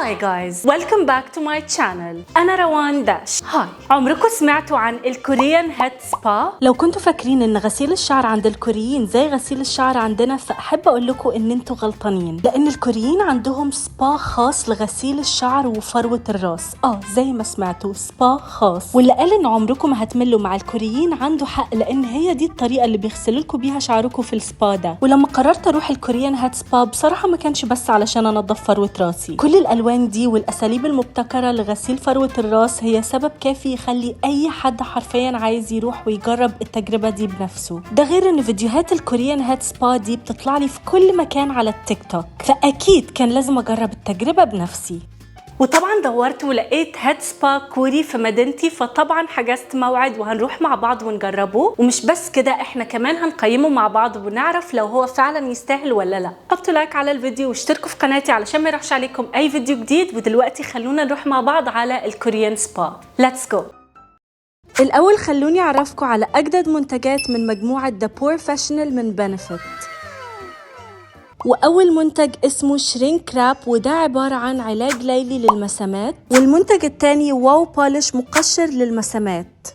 Hi guys, welcome back to my channel. أنا روان داش. هاي، عمركم سمعتوا عن الكوريان هيد سبا؟ لو كنتوا فاكرين إن غسيل الشعر عند الكوريين زي غسيل الشعر عندنا، فأحب أقول لكم إن انتوا غلطانين، لأن الكوريين عندهم سبا خاص لغسيل الشعر وفروة الراس. زي ما سمعتوا، سبا خاص. واللي قال إن عمركم ما هتملوا مع الكوريين عنده حق، لأن هي دي الطريقة اللي بيغسلوا لكم بيها شعركم في السبا ده. ولما قررت أروح الكوريان هيد سبا، بصراحة ما كانش بس علشان أنظف فروة راسي. كل الألوان دي والأساليب المبتكرة لغسيل فروة الراس هي سبب كافي يخلي أي حد حرفيا عايز يروح ويجرب التجربة دي بنفسه. ده غير إن فيديوهات الكوريان هيد سبا دي بتطلع لي في كل مكان على التيك توك، فأكيد كان لازم أجرب التجربة بنفسي. وطبعا دورت ولقيت هيد سبا كوري في مدينتي، فطبعا حجزت موعد وهنروح مع بعض ونجربه. ومش بس كده، احنا كمان هنقيمه مع بعض ونعرف لو هو فعلا يستاهل ولا لا. حطوا لايك على الفيديو واشتركوا في قناتي علشان ما يروحش عليكم اي فيديو جديد. ودلوقتي خلونا نروح مع بعض على الكوريان سبا. ليتس جو. الاول خلوني اعرفكم على اجدد منتجات من مجموعه ذا بروفيشنال من بنفيت. وأول منتج اسمه شرينك راب، وده عبارة عن علاج ليلي للمسامات. والمنتج التاني واو بولش، مقشر للمسامات.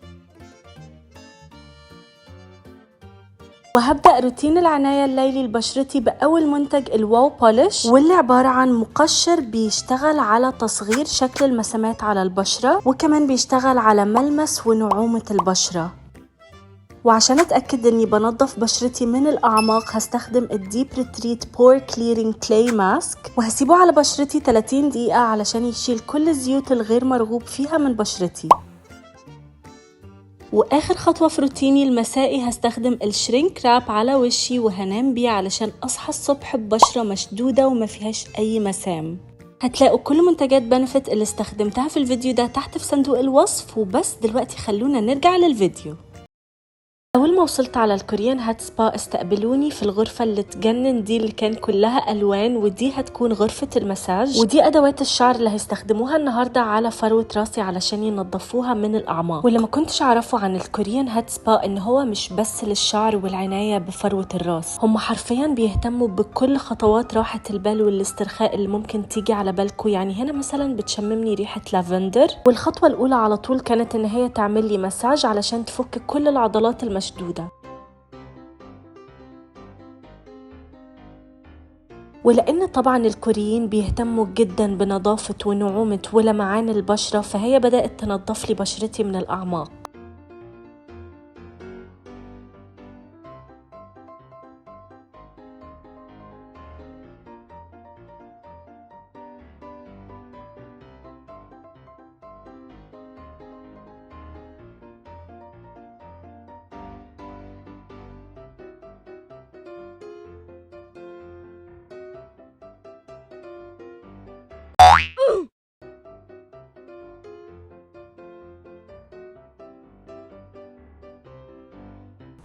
وهبدأ روتين العناية الليلي لبشرتي بأول منتج الواو بولش، واللي عبارة عن مقشر بيشتغل على تصغير شكل المسامات على البشرة، وكمان بيشتغل على ملمس ونعومة البشرة. وعشان اتأكد اني بنظف بشرتي من الاعماق، هستخدم الديب ريتريت بور كليرينج كلاي ماسك، وهسيبه على بشرتي 30 دقيقة علشان يشيل كل الزيوت الغير مرغوب فيها من بشرتي. واخر خطوة في روتيني المسائي هستخدم الشرينك راب على وشي وهنام بيه علشان اصحى الصبح ببشرة مشدودة وما فيهاش اي مسام. هتلاقوا كل منتجات بنفيت اللي استخدمتها في الفيديو ده تحت في صندوق الوصف. وبس دلوقتي خلونا نرجع للفيديو. أول ما وصلت على الكوريان هيد سبا، استقبلوني في الغرفة اللي تجنن دي، اللي كان كلها ألوان. ودي هتكون غرفة المساج، ودي أدوات الشعر اللي هيستخدموها النهاردة على فروة راسي علشان ينظفوها من الأعماق. واللي ما كنتش أعرفه عن الكوريان هيد سبا إن هو مش بس للشعر والعناية بفروة الراس، هم حرفيا بيهتموا بكل خطوات راحة البال والاسترخاء اللي ممكن تيجي على بالكم. يعني هنا مثلا بتشممني ريحة لافندر، والخطوة الأولى على طول كانت إن هي تعمل لي مساج علشان تفك كل العضلات المشدودة. ولأن طبعا الكوريين بيهتموا جدا بنظافة ونعومة ولمعان البشرة، فهي بدأت تنظف لي بشرتي من الأعماق.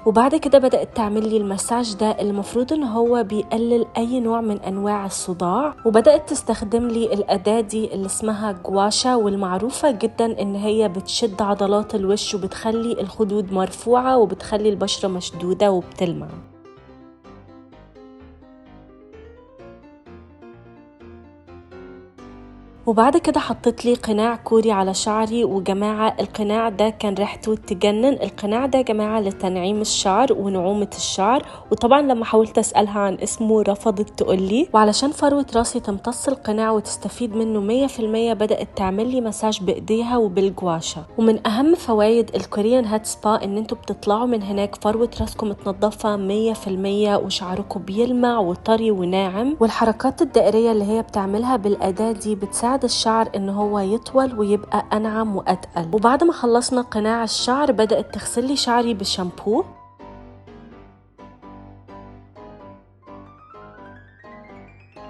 وبعد كده بدأت تعمل لي المساج ده، المفروض ان هو بيقلل اي نوع من انواع الصداع. وبدأت تستخدم لي الأداة دي اللي اسمها جواشا، والمعروفة جدا ان هي بتشد عضلات الوش وبتخلي الخدود مرفوعة وبتخلي البشرة مشدودة وبتلمع. وبعد كده حطيت لي قناع كوري على شعري. وجماعة القناع ده كان ريحته تجنن. القناع ده جماعة لتنعيم الشعر ونعومة الشعر. وطبعا لما حاولت أسألها عن اسمه رفضت تقولي. وعلشان فروة راسي تمتص القناع وتستفيد منه 100%، بدأت تعمل لي مساج بإيديها وبالجواشة. ومن أهم فوائد الكوريان هيد سبا إن انتوا بتطلعوا من هناك فروة راسكم متنضفة 100%، وشعركم بيلمع وطري وناعم. والحركات الدائرية اللي هي بتعملها بالأداة دي بتساعد الشعر ان هو يطول ويبقى انعم واتقل. وبعد ما خلصنا قناع الشعر، بدأت تغسل لي شعري بشامبو.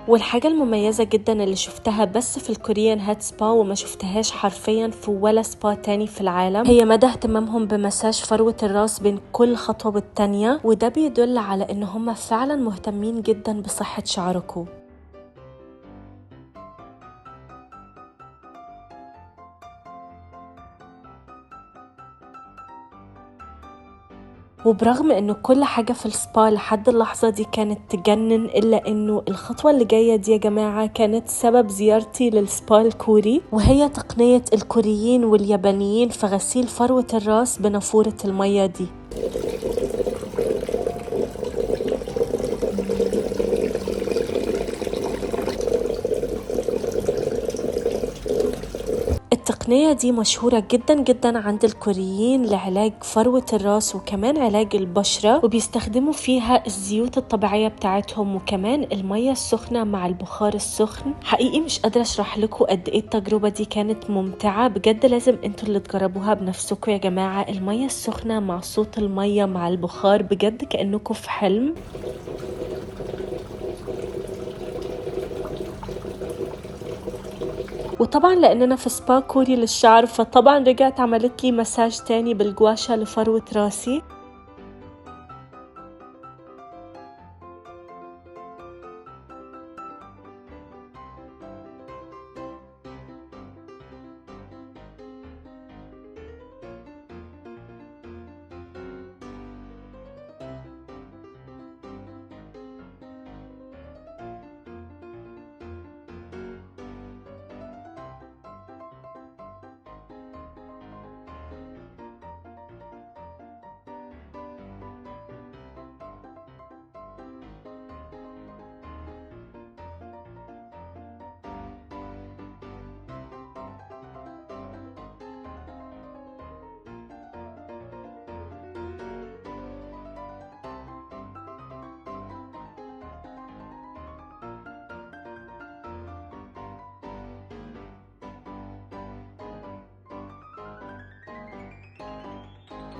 والحاجة المميزة جدا اللي شفتها بس في الكوريان هيد سبا وما شفتهاش حرفيا في ولا سبا تاني في العالم، هي مدى اهتمامهم بمساج فروة الراس بين كل خطوة بالتانية. وده بيدل على ان هم فعلا مهتمين جدا بصحة شعركم. وبرغم انه كل حاجة في السبا لحد اللحظة دي كانت تجنن، الا انه الخطوة اللي جاية دي يا جماعة كانت سبب زيارتي للسبا الكوري، وهي تقنية الكوريين واليابانيين في غسيل فروة الراس بنافورة المية دي. التقنية دي مشهورة جدا جدا عند الكوريين لعلاج فروة الراس وكمان علاج البشرة، وبيستخدموا فيها الزيوت الطبيعية بتاعتهم وكمان المية السخنة مع البخار السخن. حقيقي مش قادرة اشرح لكم قد ايه التجربة دي كانت ممتعة بجد، لازم انتوا اللي تجربوها بنفسكم يا جماعة. المية السخنة مع صوت المية مع البخار بجد كأنكم في حلم. وطبعا لاننا في سبا كوري للشعر، فطبعا رجعت عملت لي مساج تاني بالجواشة لفروة راسي.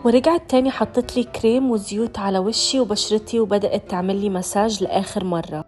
ورجعت تاني حطت لي كريم وزيوت على وشي وبشرتي وبدأت تعمل لي مساج لآخر مرة.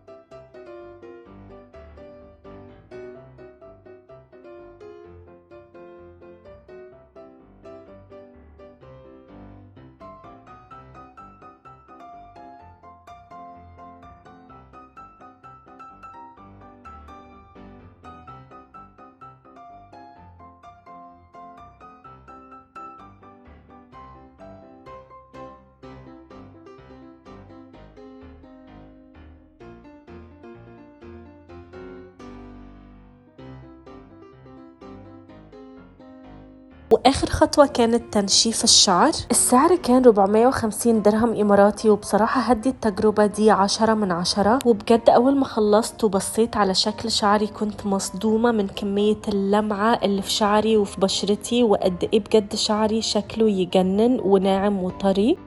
واخر خطوة كانت تنشيف الشعر. السعر كان 450 درهم اماراتي، وبصراحة هدي التجربة دي 10 من 10. وبجد اول ما خلصت وبصيت على شكل شعري كنت مصدومة من كمية اللمعة اللي في شعري وفي بشرتي، وقد ايه بجد شعري شكله يجنن وناعم وطري.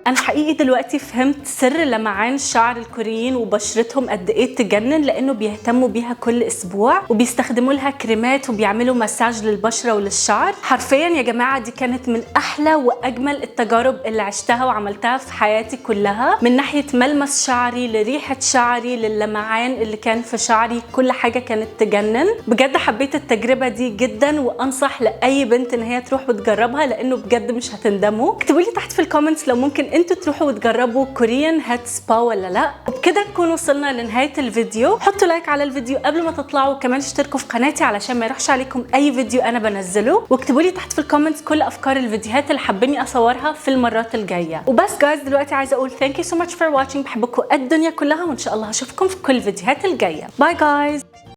أنا حقيقي دلوقتي فهمت سر لمعان شعر الكوريين وبشرتهم قد إيه تجنن، لأنه بيهتموا بيها كل أسبوع وبيستخدموا لها كريمات وبيعملوا مساج للبشرة وللشعر. حرفيا يا جماعة دي كانت من أحلى وأجمل التجارب اللي عشتها وعملتها في حياتي كلها، من ناحية ملمس شعري لريحة شعري للمعان اللي كان في شعري، كل حاجة كانت تجنن. بجد حبيت التجربة دي جدا، وأنصح لأي بنت إن هي تروح وتجربها، لأنه بجد مش هتندموا. اكتبوا لي تحت في الكومنتس لو ممكن انتوا تروحوا وتجربوا كوريان هيد سبا ولا لا. وبكده نكون وصلنا لنهايه الفيديو. حطوا لايك على الفيديو قبل ما تطلعوا، وكمان اشتركوا في قناتي علشان ما يروحش عليكم اي فيديو انا بنزله. واكتبوا لي تحت في الكومنتس كل افكار الفيديوهات اللي حابيني اصورها في المرات الجايه. وبس جايز دلوقتي عايزه اقول ثانك يو سو ماتش فور واتشنج، بحبكم الدنيا كلها، وان شاء الله هشوفكم في كل الفيديوهات الجايه. باي جايز.